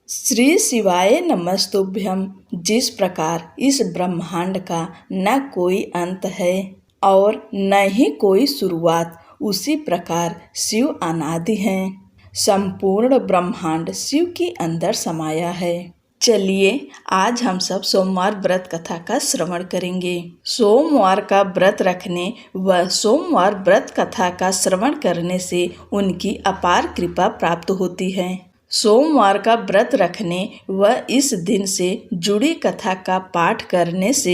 श्री शिवाय नमस्तुभ्यं। जिस प्रकार इस ब्रह्मांड का न कोई अंत है और न ही कोई शुरुआत, उसी प्रकार शिव अनादि हैं। संपूर्ण ब्रह्मांड शिव के अंदर समाया है। चलिए आज हम सब सोमवार व्रत कथा का श्रवण करेंगे। सोमवार का व्रत रखने व सोमवार व्रत कथा का श्रवण करने से उनकी अपार कृपा प्राप्त होती है। सोमवार का व्रत रखने व इस दिन से जुड़ी कथा का पाठ करने से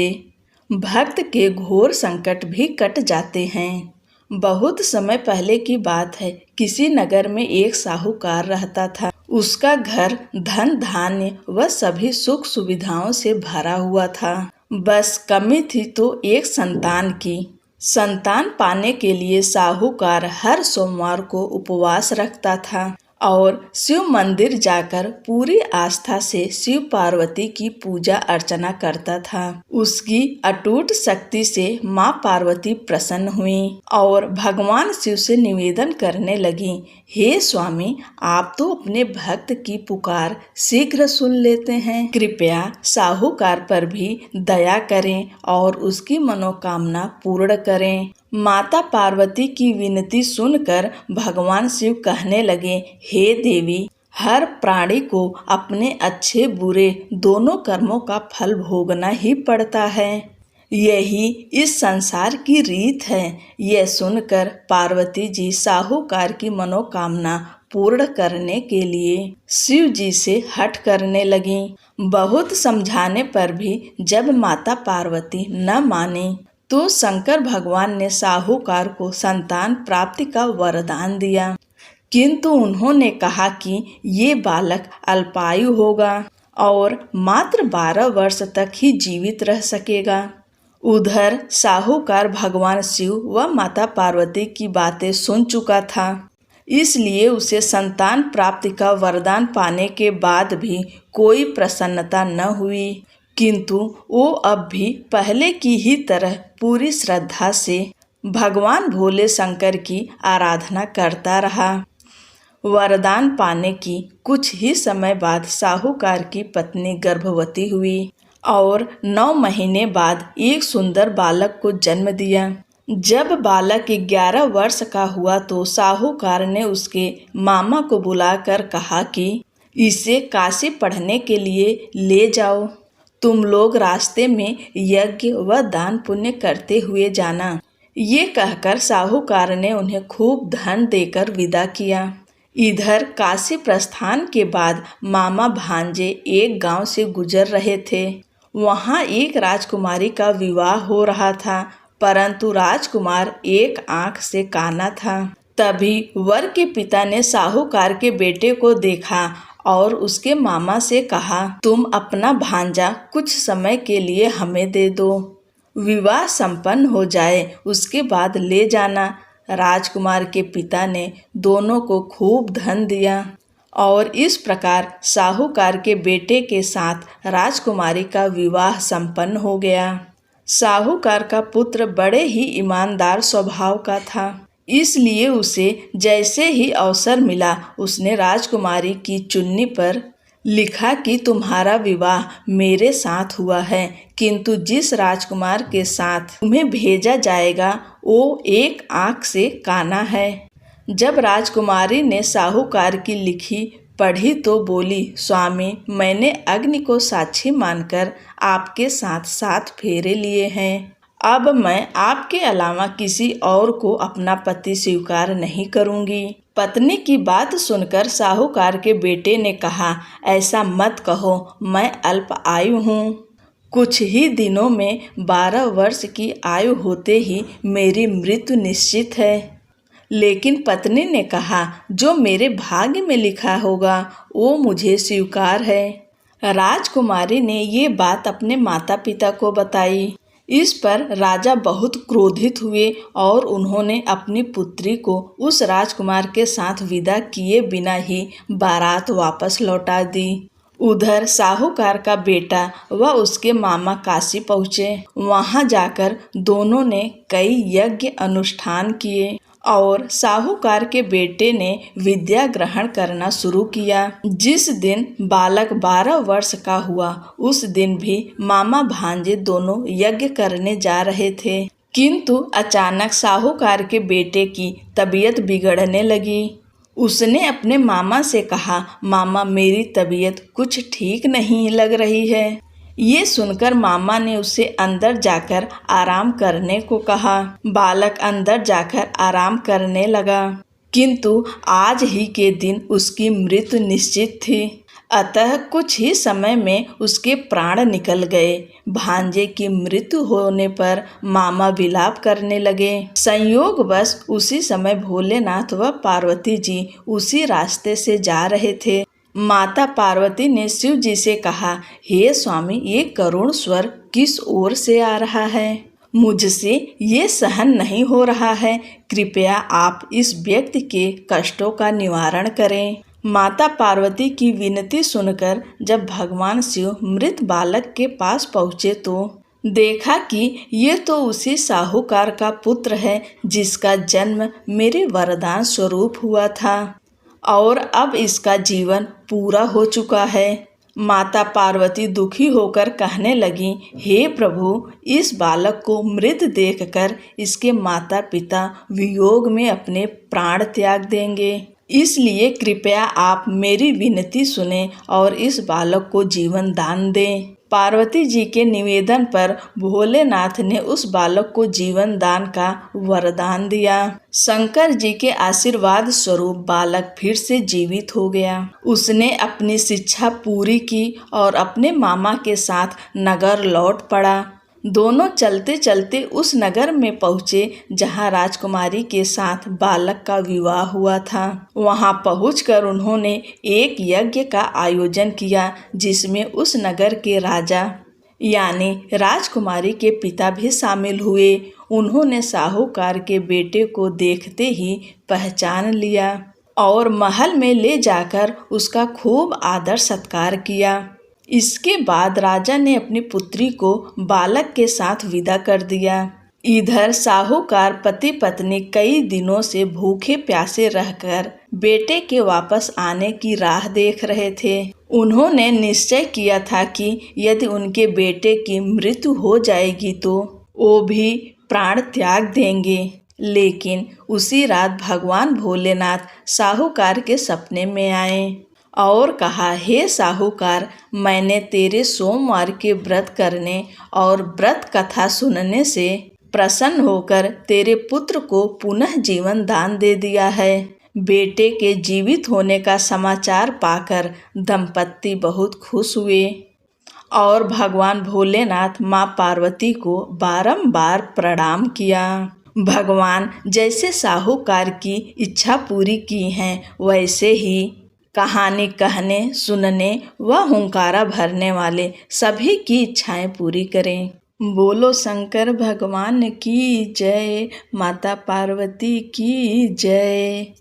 भक्त के घोर संकट भी कट जाते हैं। बहुत समय पहले की बात है, किसी नगर में एक साहूकार रहता था। उसका घर धन धान्य व सभी सुख सुविधाओं से भरा हुआ था। बस कमी थी तो एक संतान की। संतान पाने के लिए साहूकार हर सोमवार को उपवास रखता था और शिव मंदिर जाकर पूरी आस्था से शिव पार्वती की पूजा अर्चना करता था। उसकी अटूट शक्ति से माँ पार्वती प्रसन्न हुई और भगवान शिव से निवेदन करने लगी, हे स्वामी, आप तो अपने भक्त की पुकार शीघ्र सुन लेते हैं। कृपया साहूकार पर भी दया करें और उसकी मनोकामना पूर्ण करें। माता पार्वती की विनती सुनकर भगवान शिव कहने लगे, हे देवी, हर प्राणी को अपने अच्छे बुरे दोनों कर्मों का फल भोगना ही पड़ता है। यही इस संसार की रीत है। यह सुनकर पार्वती जी साहूकार की मनोकामना पूर्ण करने के लिए शिव जी से हठ करने लगीं। बहुत समझाने पर भी जब माता पार्वती न मानी तो शंकर भगवान ने साहूकार को संतान प्राप्ति का वरदान दिया, किंतु उन्होंने कहा कि ये बालक अल्पायु होगा और मात्र 12 वर्ष तक ही जीवित रह सकेगा। उधर साहूकार भगवान शिव व माता पार्वती की बातें सुन चुका था, इसलिए उसे संतान प्राप्ति का वरदान पाने के बाद भी कोई प्रसन्नता न हुई, किंतु वो अब भी पहले की ही तरह पूरी श्रद्धा से भगवान भोले शंकर की आराधना करता रहा। वरदान पाने की कुछ ही समय बाद साहूकार की पत्नी गर्भवती हुई और 9 महीने बाद एक सुंदर बालक को जन्म दिया। जब बालक 11 वर्ष का हुआ तो साहूकार ने उसके मामा को बुलाकर कहा कि इसे काशी पढ़ने के लिए ले जाओ। तुम लोग रास्ते में यज्ञ व दान पुण्य करते हुए जाना। ये कहकर साहूकार ने उन्हें खूब धन देकर विदा किया। इधर काशी प्रस्थान के बाद मामा भांजे एक गांव से गुजर रहे थे। वहां एक राजकुमारी का विवाह हो रहा था, परंतु राजकुमार एक आंख से काना था। तभी वर के पिता ने साहूकार के बेटे को देखा और उसके मामा से कहा, तुम अपना भांजा कुछ समय के लिए हमें दे दो। विवाह संपन्न हो जाए उसके बाद ले जाना। राजकुमार के पिता ने दोनों को खूब धन दिया और इस प्रकार साहूकार के बेटे के साथ राजकुमारी का विवाह संपन्न हो गया। साहूकार का पुत्र बड़े ही ईमानदार स्वभाव का था, इसलिए उसे जैसे ही अवसर मिला उसने राजकुमारी की चुन्नी पर लिखा कि तुम्हारा विवाह मेरे साथ हुआ है, किंतु जिस राजकुमार के साथ तुम्हें भेजा जाएगा वो एक आंख से काना है। जब राजकुमारी ने साहूकार की लिखी पढ़ी तो बोली, स्वामी, मैंने अग्नि को साक्षी मानकर आपके साथ 7 फेरे लिए हैं। अब मैं आपके अलावा किसी और को अपना पति स्वीकार नहीं करूंगी। पत्नी की बात सुनकर साहूकार के बेटे ने कहा, ऐसा मत कहो, मैं अल्प आयु हूँ। कुछ ही दिनों में 12 वर्ष की आयु होते ही मेरी मृत्यु निश्चित है। लेकिन पत्नी ने कहा, जो मेरे भाग्य में लिखा होगा वो मुझे स्वीकार है। राजकुमारी ने ये बात अपने माता पिता को बताई। इस पर राजा बहुत क्रोधित हुए और उन्होंने अपनी पुत्री को उस राजकुमार के साथ विदा किए बिना ही बारात वापस लौटा दी। उधर साहूकार का बेटा व उसके मामा काशी पहुँचे। वहां जाकर दोनों ने कई यज्ञ अनुष्ठान किए और साहूकार के बेटे ने विद्या ग्रहण करना शुरू किया। जिस दिन बालक 12 वर्ष का हुआ उस दिन भी मामा भांजे दोनों यज्ञ करने जा रहे थे, किंतु अचानक साहूकार के बेटे की तबीयत बिगड़ने लगी। उसने अपने मामा से कहा, मामा मेरी तबीयत कुछ ठीक नहीं लग रही है। ये सुनकर मामा ने उसे अंदर जाकर आराम करने को कहा। बालक अंदर जाकर आराम करने लगा, किंतु आज ही के दिन उसकी मृत्यु निश्चित थी। अतः कुछ ही समय में उसके प्राण निकल गए। भांजे की मृत्यु होने पर मामा विलाप करने लगे। संयोगवश उसी समय भोलेनाथ व पार्वती जी उसी रास्ते से जा रहे थे। माता पार्वती ने शिव जी से कहा, हे स्वामी, ये करुण स्वर किस ओर से आ रहा है? मुझसे ये सहन नहीं हो रहा है। कृपया आप इस व्यक्ति के कष्टों का निवारण करें। माता पार्वती की विनती सुनकर जब भगवान शिव मृत बालक के पास पहुँचे तो देखा कि ये तो उसी साहूकार का पुत्र है जिसका जन्म मेरे वरदान स्वरूप हुआ था और अब इसका जीवन पूरा हो चुका है। माता पार्वती दुखी होकर कहने लगी, हे प्रभु, इस बालक को मृत देखकर इसके माता पिता वियोग में अपने प्राण त्याग देंगे। इसलिए कृपया आप मेरी विनती सुने और इस बालक को जीवन दान दें। पार्वती जी के निवेदन पर भोलेनाथ ने उस बालक को जीवन दान का वरदान दिया। शंकर जी के आशीर्वाद स्वरूप बालक फिर से जीवित हो गया। उसने अपनी शिक्षा पूरी की और अपने मामा के साथ नगर लौट पड़ा। दोनों चलते चलते उस नगर में पहुँचे जहाँ राजकुमारी के साथ बालक का विवाह हुआ था। वहाँ पहुंचकर उन्होंने एक यज्ञ का आयोजन किया जिसमें उस नगर के राजा यानी राजकुमारी के पिता भी शामिल हुए। उन्होंने साहूकार के बेटे को देखते ही पहचान लिया और महल में ले जाकर उसका खूब आदर सत्कार किया। इसके बाद राजा ने अपनी पुत्री को बालक के साथ विदा कर दिया। इधर साहूकार पति पत्नी कई दिनों से भूखे प्यासे रहकर बेटे के वापस आने की राह देख रहे थे। उन्होंने निश्चय किया था कि यदि उनके बेटे की मृत्यु हो जाएगी तो वो भी प्राण त्याग देंगे। लेकिन उसी रात भगवान भोलेनाथ साहूकार के सपने में आए और कहा, हे साहूकार, मैंने तेरे सोमवार के व्रत करने और व्रत कथा सुनने से प्रसन्न होकर तेरे पुत्र को पुनः जीवन दान दे दिया है। बेटे के जीवित होने का समाचार पाकर दंपत्ति बहुत खुश हुए और भगवान भोलेनाथ माँ पार्वती को बारंबार प्रणाम किया। भगवान जैसे साहूकार की इच्छा पूरी की है वैसे ही कहानी कहने, सुनने व हुंकारा भरने वाले सभी की इच्छाएं पूरी करें। बोलो शंकर भगवान की जय, माता पार्वती की जय।